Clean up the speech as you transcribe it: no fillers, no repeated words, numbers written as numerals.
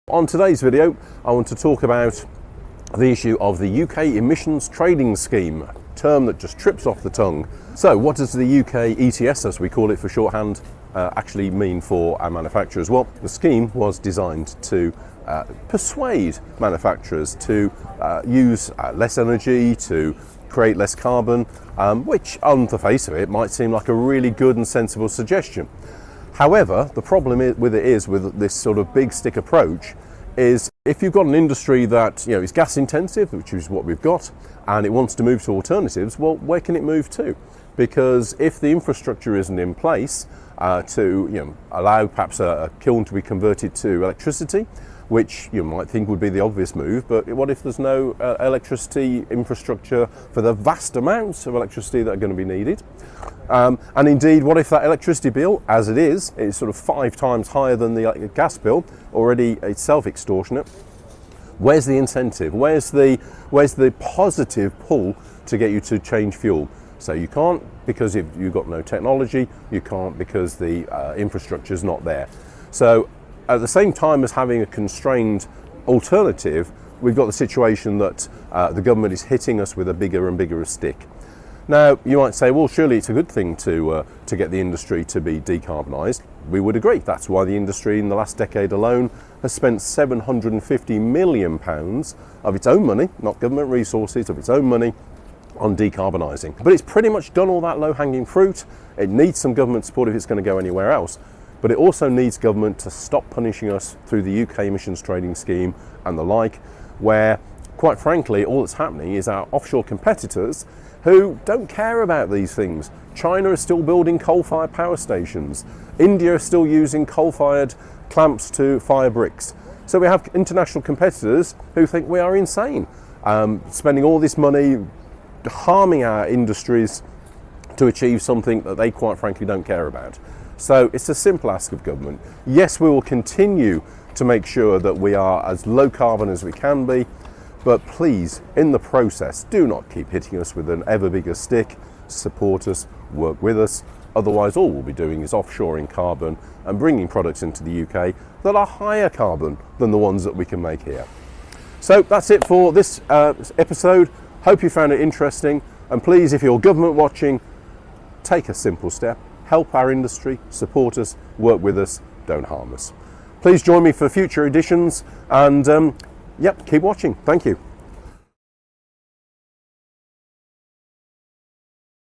On today's video, I want to talk about the issue of the UK Emissions Trading Scheme, term that just trips off the tongue. So what does the UK ETS, as we call it for shorthand, actually mean for our manufacturers? Well, the scheme was designed to persuade manufacturers to use less energy, to create less carbon, which on the face of it might seem like a really good and sensible suggestion. However, the problem with this sort of big stick approach is if you've got an industry that is gas intensive, which is what we've got, and it wants to move to alternatives, well, where can it move to? Because if the infrastructure isn't in place to allow perhaps a kiln to be converted to electricity, which you might think would be the obvious move, but what if there's no electricity infrastructure for the vast amounts of electricity that are going to be needed? And indeed, what if that electricity bill, as it is sort of 5 times higher than the gas bill, already itself extortionate? Where's the incentive? Where's the positive pull to get you to change fuel? So you can't because you've got no technology, you can't because the infrastructure is not there. So at the same time as having a constrained alternative, we've got the situation that the government is hitting us with a bigger and bigger stick. Now, you might say, well, surely it's a good thing to get the industry to be decarbonised. We would agree. That's why the industry in the last decade alone has spent £750 million of its own money, not government resources, of its own money, on decarbonising. But it's pretty much done all that low-hanging fruit. It needs some government support if it's going to go anywhere else. But it also needs government to stop punishing us through the UK Emissions Trading Scheme and the like, where, quite frankly, all that's happening is our offshore competitors who don't care about these things. China is still building coal-fired power stations. India is still using coal-fired clamps to fire bricks. So we have international competitors who think we are insane, spending all this money harming our industries to achieve something that they quite frankly don't care about. So it's a simple ask of government. Yes, we will continue to make sure that we are as low carbon as we can be, but please, in the process, do not keep hitting us with an ever bigger stick. Support us, work with us. Otherwise, all we'll be doing is offshoring carbon and bringing products into the UK that are higher carbon than the ones that we can make here. So that's it for this episode. Hope you found it interesting. And please, if you're government watching, take a simple step. Help our industry, support us, work with us, don't harm us. Please join me for future editions and keep watching. Thank you.